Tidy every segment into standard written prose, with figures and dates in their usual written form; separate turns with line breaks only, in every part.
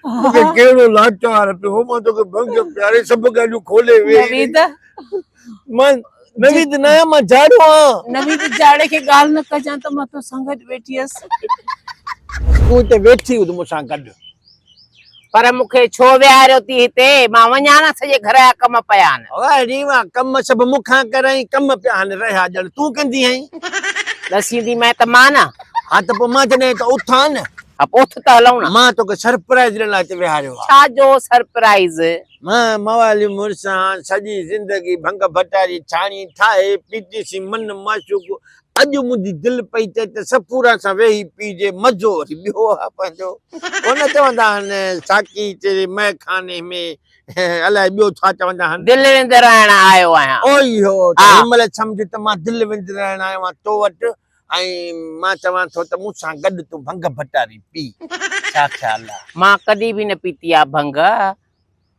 मुझे केड़ो लाचार पियो मां तो के भंग प्यारे सब गालियूं खोले वे
नवीद
मां नवीद नया मां झाड़ो
नवीद जाड़े के गाल न कजां त मां तो संगत बैठीअस
तू ते वेठी हु मुसा गड
पर मुखे छो विहारियो थी हिते मां वञा न सॼे घर जा कम पिया आहिनि
ओए रीवा कम सब मुखा कराई कम पिया हन रहा जण तू कंदी हई
दसींदी मैं त मां न
हां त पो मां जने त उठा न
अब उठ त हलऊं न
मां तो के सरप्राइज ॾियण लाइ विहारियो
छा जो सरप्राइज
मां मवाली मुरसा सॼी जिंदगी भंग भटारी छाणी ठाहे पीतीसी मन माशूक अॼु मुंहिंजी दिलि पई चए त सपूरा सां वेही पीजे मज़ो वरी ॿियो आहे पंहिंजो कोन चवंदा आहिनि साकी तेरे मैखाने में अलाए ॿियो छा चवंदा आहिनि
दिलि विंदराइण आयो आहियां
ओई हो त हिनमहिल सम्झ त मां दिलि विंदराइण आयो आहियां तो वटि ऐं मां चवां थो त मूंसां गॾु तूं भंग भटारी पी छा ख़्याल आहे
मां कॾहिं बि न पीती आहे भंग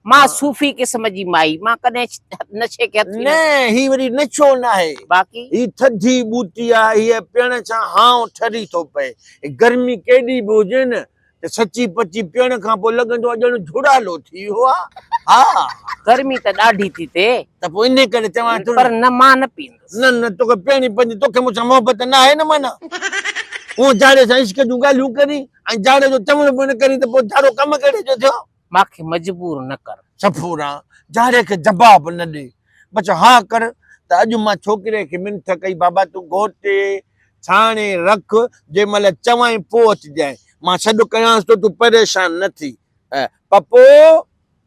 मां सूफ़ी क़िस्म जी माई मां कॾहिं नशे के
न ही वरी नशो न आहे
बाक़ी
ही थधी बूटी आहे हीअ पीअण सां हाउ ठरी थो पए गर्मी केॾी बि हुजे न त सची पची पीअण खां पोइ लॻंदो आहे ॼण झुड़ालो थी वियो आहे हा
गर्मी त ॾाढी थी थिए
त पोइ इन करे चवां थो
पर न मां न पींदसि
न न तोखे पीअणी पवंदी तोखे मूंसां मोहबत न आहे न माना हूअं जाड़े सां इश्क जूं ॻाल्हियूं करी ऐं जाड़े जो चवण बि न करी त पोइ जाड़ो कम कहिड़े जो थियो
मांखे मजबूर न कर
सफूरा जाड़े खे जवाब न ॾे बस हा कर त अॼु मां छोकिरे खे मिंथ कई बाबा तूं घोटे छाणे रख जंहिं महिल चवाई पोइ अचिजांइ मां सॾु कयांसि तो तूं परेशान न थी पप्पू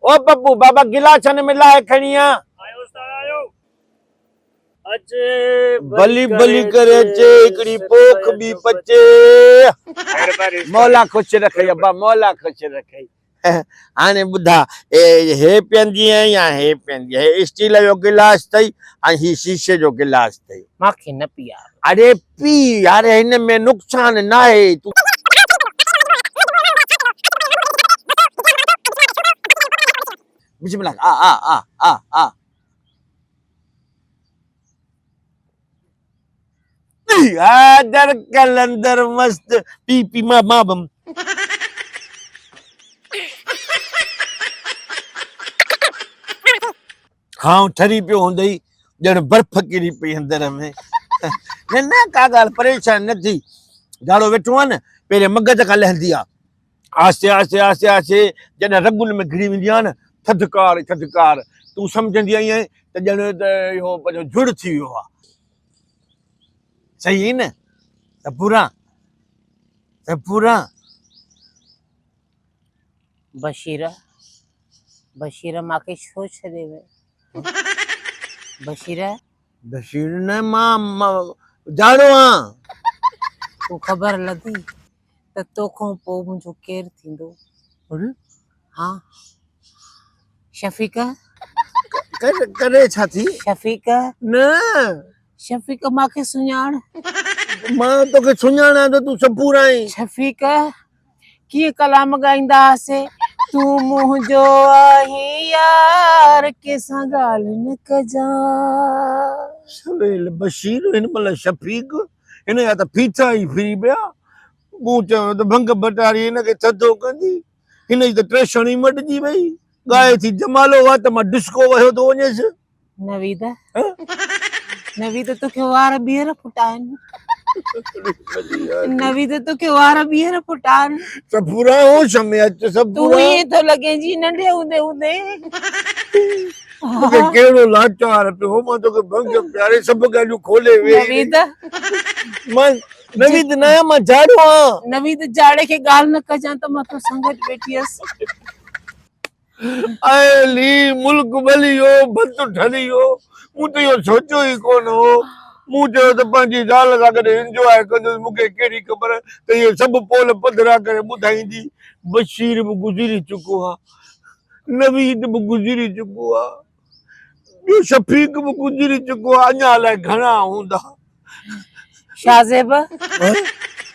ओ पप्पू बाबा गिलासनि में लाहे खणी आ भली भली करे अचे हिकिड़ी पोख बि पचे मौला ख़ुशि रखई अब्बा मौला ख़ुशि रखई हाणे ॿुधा हे पीअंदी या हे पीअंदी हे स्टील जो गिलास अथई ऐं ही शीशे जो गिलास अथई
मांखे न पीआ
अरे पी यार हिन में नुक़सान न आहे तूं बिस्मिल्लाह आ दर कलंदर मस्त पी पी मां बम हाँ ठरी पियो हूंदई ॼण बर्फ किरी पई अंदर में न न का ॻाल्हि परेशान न थी जाड़ो वेठो आहे न पहिरें मगज खां लहंदी आहे आस्ते आस्ते आस्ते आस्ते जॾहिं रगुन में घिरी वेंदी आहे न थधिकार थधिकार तूं सम्झंदी आहीं त ॼण त इहो पंहिंजो जुड़ थी वियो आहे सही न सपूरा सपूरा
बशीर बशीर मांखे छो छॾे वे बशीर
बशीर न मां जाड़ो आहियां
तूं ख़बर लधी त तोखां पोइ मुंहिंजो केरु थींदो हा शफ़ीक
करे छा थी
शफ़ीक
न
शफ़ीक मांखे सुञाण
मां तोखे सुञाणा त तूं सपूरा आहीं
शफ़ीक कीअं कलाम ॻाईंदा हुआसीं तूं मुंहिंजो आहीं यार कंहिंसां ॻाल्हि न कजां
बशीर हिन महिल शफ़ीक हिन जा त फीथा ई फिरी पिया मूं चयो त भंग भटारी हिनखे थधो कंदी हिन जी त ट्रेशणी मटिजी वई गाए थी जमालो आहे त मां डिस्को वयो थो वञेसि
नवीद नवीद तोखे वार ॿीहर फुटाइनि नवीद तोखे वार ॿीहर फुटाइनि
सपूरा होश में अच सपूरा
तूं ईअं थो लॻे जी नंढे हूंदे हूंदे
मूंखे कहिड़ो लाचार पियो मां तोखे भंग प्यारे सभु ॻाल्हियूं खोले वे
नवीद
मां नवीद न मां झाड़ो आहियां
नवीद जाड़े खे ॻाल्हि न कजां त मां तो संगत वेठी हुअसि
अली मुल्क भली हो भत ठरी हो मूं त इहो सोचियो ई कोन हो मूं चयो त पंहिंजी ज़ाल सां गॾु इंजॉय कंदुसि मूंखे कहिड़ी ख़बर त इहे सभु पोल पधरा करे ॿुधाईंदी बशीर बि गुज़री चुको आहे नवीद बि गुज़री चुको आहे ॿियो शफ़ीक बि गुज़री चुको आहे अञा अलाए घणा हूंदा
शाज़ेब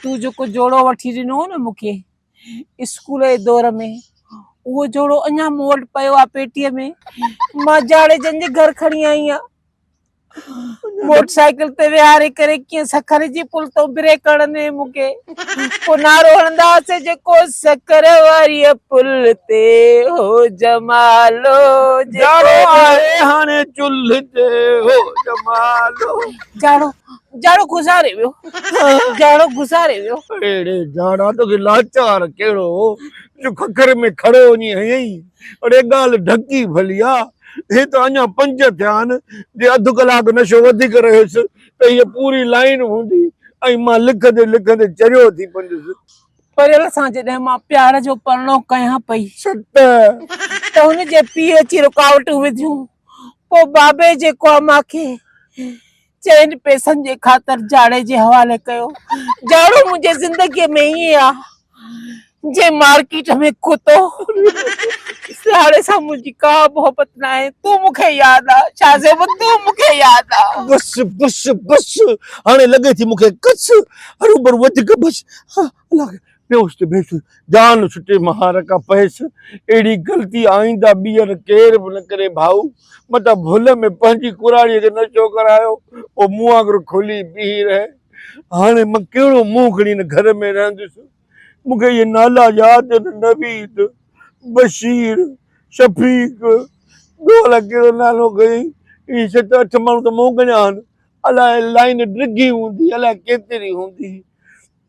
तूं जेको जोड़ो वठी ॾिनो न मूंखे स्कूल जे दौर में उहो जोड़ो अञा मूं वटि पियो आहे पेटीअ में मां जाड़े जन जे घर खणी आई आहियां मोटरसाइकिल ते विहारे करे कीअं सखर जी पुल तो ब्रेक कढंदे मूंखे पोइ नारो हणंदासीं जेको सकर वारी पुल ते हो जमालो
जाड़ो आहे हाणे चुल्ह ते हो जमालो।
जाड़ो जाड़ो गुज़ारे वियो जाड़ो गुज़ारे वियो।
अड़े जाड़ा तो लाचार कहिड़ो जो खखर में खड़ो वञी हयईं अड़े ॻाल्हि ढकी भलिया हे त अञा 5 थिया आहिनि जे अधु कलाक नशो वधीक रहियुसि त हीअ पूरी लाइन हूंदी ऐं मां लिखंदे लिखंदे चरियो थी पवंदुसि।
परियल सां जॾहिं मां प्यार जो परणो कयां पई
सत
त हुनजे पीउ अची रुकावटूं विधियूं। पोइ बाबे जेको आहे मूंखे चइनि पैसनि जे ख़ातिर जाड़े जे हवाले कयो। जाड़ो मुंहिंजे ज़िंदगीअ में ईअं आहे जे मार्केट में कुतो सियारे सां मुंहिंजी का मोहबत न आहे। तूं मूंखे यादि आहे शाहज़ेब तूं मूंखे यादि आहे।
बस बस बस हाणे लॻे थी मूंखे कस हरूभर वधीक बस अलाह बेहोश ते बेहोश जान छुटे महार का पयसि अहिड़ी ग़लती आईंदा ॿीहर केर बि न करे भाऊ। मता भुल में पंहिंजी कुराड़ीअ खे नशो करायो पोइ मुंहुं वांगुरु खोली बीही रहे। हाणे मां कहिड़ो मुंहुं खणी हिन घर में रहंदुसि। मूंखे इहे नाला यादि आहिनि नवीद बशीर शफ़ीक ॿियो अलाए कहिड़ो नालो कई इहे 7 8 माण्हू त मूं गणिया आहिनि। अलाए लाइन डिघी हूंदी अलाए केतिरी हूंदी